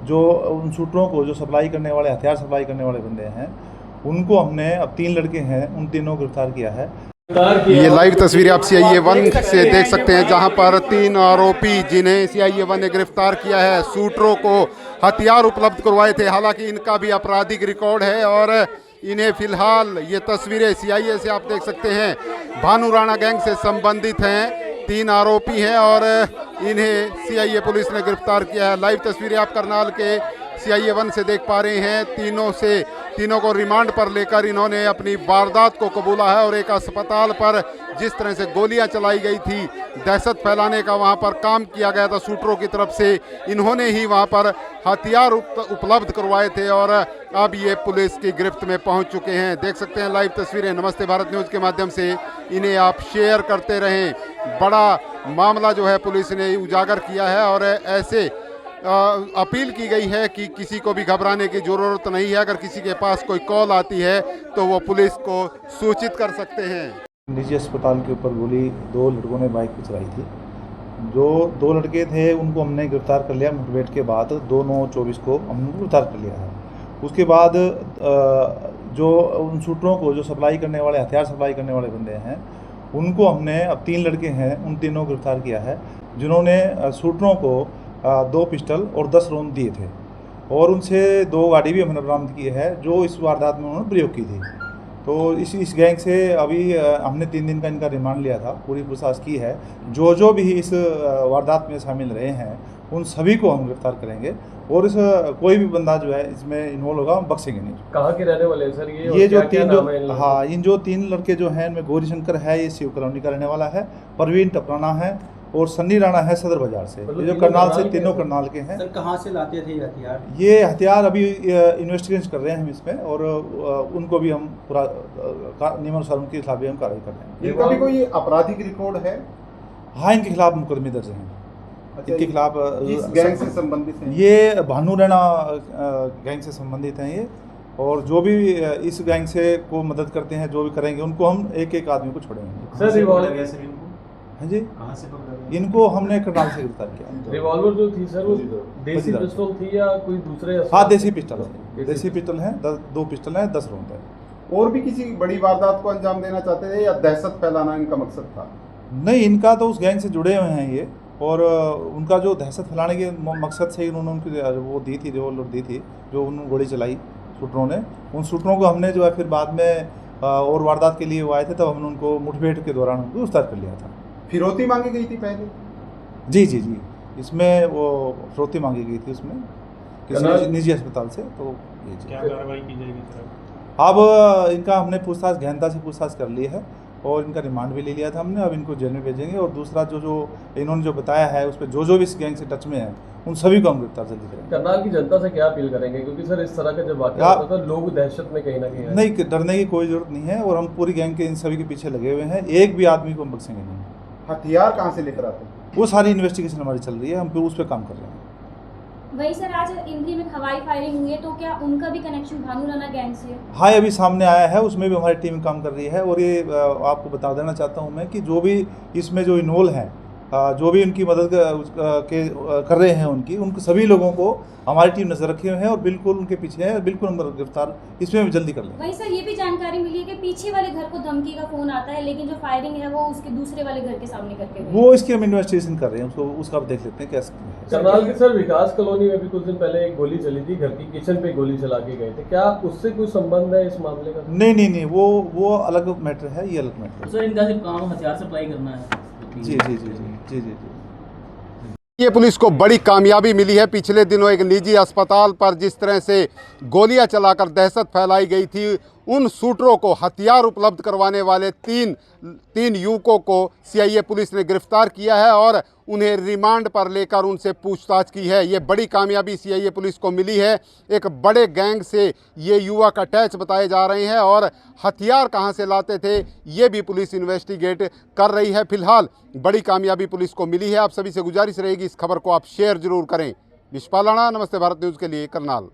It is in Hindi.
जो उन शूटरों को जो सप्लाई करने वाले, हथियार सप्लाई करने वाले बंदे हैं, उनको हमने, अब 3 लड़के हैं, उन तीनों को गिरफ्तार किया है। ये लाइव तस्वीरें आप CIA-1 से देख सकते हैं, जहां पर 3 आरोपी जिन्हें CIA-1 ने गिरफ्तार किया है, शूटरों को हथियार उपलब्ध करवाए थे। हालांकि इनका भी आपराधिक रिकॉर्ड है और इन्हें फिलहाल ये तस्वीरें CIA से आप देख सकते हैं, भानु राणा गैंग से संबंधित हैं। 3 आरोपी हैं और इन्हें CIA पुलिस ने गिरफ्तार किया है। लाइव तस्वीरें आप करनाल के CIA-1 से देख पा रहे हैं। तीनों को रिमांड पर लेकर इन्होंने अपनी वारदात को कबूला है और एक अस्पताल पर जिस तरह से गोलियां चलाई गई थी, दहशत फैलाने का वहां पर काम किया गया था शूटरों की तरफ से, इन्होंने ही वहां पर हथियार उपलब्ध करवाए थे और अब ये पुलिस की गिरफ्त में पहुंच चुके हैं। देख सकते हैं लाइव तस्वीरें नमस्ते भारत न्यूज़ के माध्यम से, इन्हें आप शेयर करते रहें। बड़ा मामला जो है पुलिस ने उजागर किया है और ऐसे अपील की गई है कि किसी को भी घबराने की ज़रूरत नहीं है। अगर किसी के पास कोई कॉल आती है तो वो पुलिस को सूचित कर सकते हैं। निजी अस्पताल के ऊपर गोली 2 लड़कों ने बाइक पर चलाई थी। जो 2 लड़के थे उनको हमने गिरफ्तार कर लिया मुठभेड़ के बाद। 2/9/24 को हमने गिरफ्तार कर लिया है। उसके बाद जो उन शूटरों को जो सप्लाई करने वाले, हथियार सप्लाई करने वाले बंदे हैं, उनको हमने, अब 3 लड़के हैं, उन तीनों को गिरफ्तार किया है, जिन्होंने शूटरों को 2 पिस्टल और 10 राउंड दिए थे। और उनसे 2 गाड़ी भी हमने बरामद की है जो इस वारदात में उन्होंने प्रयोग की थी। तो इस गैंग से अभी हमने 3 दिन का इनका रिमांड लिया था, पूरी पूछताछ की है। जो भी इस वारदात में शामिल रहे हैं उन सभी को हम गिरफ्तार करेंगे और इस कोई भी बंदा जो है इसमें इन्वॉल्व होगा हम बख्शेंगे नहीं। कहाँ के रहने वाले हैं सर ये जो 3 इन जो 3 लड़के जो हैं, इनमें गौरी शंकर है, ये शिव कॉलोनी का रहने वाला है, परवीन टपराना है और सन्नी राणा है सदर बाजार से। ये जो करनाल से, तीनों करनाल के हैं। सर कहाँ से लाते थे ये हथियार? ये हथियार अभी इन्वेस्टिगेशन कर रहे हैं हम इसमें और उनको भी हम पूरा नियमानुसार उनके खिलाफ भी हम कार्रवाई कर रहे हैं। इनका भी कोई आपराधिक रिकॉर्ड है? हाँ, इनके खिलाफ मुकदमे दर्ज हैं। इनके खिलाफ किस गैंग से संबंधित हैं? ये भानु राणा गैंग से संबंधित हैं ये। और जो भी इस गैंग से को मदद करते हैं, जो भी करेंगे, उनको हम एक आदमी को छोड़ेंगे। सर रिवॉल्वर, हाँ जी, कहाँ से पकड़ा? इनको हमने करनाल से गिरफ्तार किया। रिवॉल्वर जो थी सर वो देसी पिस्तौल थी या कोई दूसरे? हाँ, देसी पिस्टल है। देसी पिस्टल है, 2 पिस्टल है, 10 राउंड है। और भी किसी बड़ी वारदात को अंजाम देना चाहते थे या दहशत फैलाना इनका मकसद था? नहीं, इनका तो उस गैंग से जुड़े हुए हैं ये, और उनका जो दहशत फैलाने के मकसद से ही उन्होंने उनकी वो दी थी, रिवॉल्वर दी थी, जो उन्होंने गोली चलाई शूटरों ने। उन शूटरों को हमने जो है फिर बाद में और वारदात के लिए वो आए थे, तब हमने उनको मुठभेड़ के दौरान उनको गिरफ्तार कर लिया था। फिरौती मांगी गई थी पहले? जी, इसमें वो फिरौती मांगी गई थी उसमें किसी निजी अस्पताल से। तो ये क्या कार्रवाई की जाएगी सर? अब इनका हमने पूछताछ, गहनता से पूछताछ कर ली है और इनका रिमांड भी ले लिया था हमने। अब इनको जेल में भेजेंगे और दूसरा जो इन्होंने जो बताया है उस पर जो भी इस गैंग से टच में है उन सभी को हम गिरफ्तार जल्दी करेंगे। करनाल की जनता से क्या अपील करेंगे, क्योंकि सर इस तरह का जब वाकया होता है तो लोग दहशत में कहीं ना कहीं है। नहीं, डरने की कोई जरूरत नहीं है और हम पूरी गैंग के इन सभी के पीछे लगे हुए हैं। एक भी आदमी को हम बख्शेंगे नहीं। हथियार कहाँ से लेकर आते हैं? वो सारी इन्वेस्टिगेशन हमारी चल रही है, हम फिर उस पर काम कर रहे हैं। वही सर, आज इंद्री में हवाई फायरिंग हुई है, तो क्या उनका भी कनेक्शन भानु राणा गैंग से? हाँ, अभी सामने आया है, उसमें भी हमारी टीम काम कर रही है। और ये आपको बता देना चाहता हूँ मैं कि जो भी इसमें जो इन्वॉल्व हैं, जो भी उनकी मदद कर रहे हैं, उनके सभी लोगों को हमारी टीम नजर रखे हुए हैं और बिल्कुल उनके पीछे है। बिल्कुल हम गिरफ्तार इसमें भी जल्दी कर लेंगे। वही सर, ये भी जानकारी मिली है कि पीछे वाले घर को धमकी का फोन आता है, लेकिन जो फायरिंग है वो उसके दूसरे वाले घर के सामने करके हुई। वो इसकी हम इन्वेस्टिगेशन कर रहे हैं, उसका आप देख लेते हैं कैसे। करनाल के सर विकास कॉलोनी में भी कुछ दिन पहले एक गोली चली थी, घर की किचन पे गोली चला के गए थे, क्या उससे कोई संबंध है इस मामले का? नहीं, वो अलग मैटर है, ये अलग मैटर है। सर इनका सिर्फ काम हथियार सप्लाई करना है। जी। ये पुलिस को बड़ी कामयाबी मिली है। पिछले दिनों एक निजी अस्पताल पर जिस तरह से गोलियां चलाकर दहशत फैलाई गई थी, उन शूटरों को हथियार उपलब्ध करवाने वाले तीन युवकों को CIA पुलिस ने गिरफ्तार किया है और उन्हें रिमांड पर लेकर उनसे पूछताछ की है। ये बड़ी कामयाबी CIA पुलिस को मिली है। एक बड़े गैंग से ये युवक अटैच बताए जा रहे हैं और हथियार कहां से लाते थे ये भी पुलिस इन्वेस्टिगेट कर रही है। फिलहाल बड़ी कामयाबी पुलिस को मिली है। आप सभी से गुजारिश रहेगी इस खबर को आप शेयर जरूर करें। विश्वपाल राणा, नमस्ते भारत न्यूज़ के लिए, करनाल।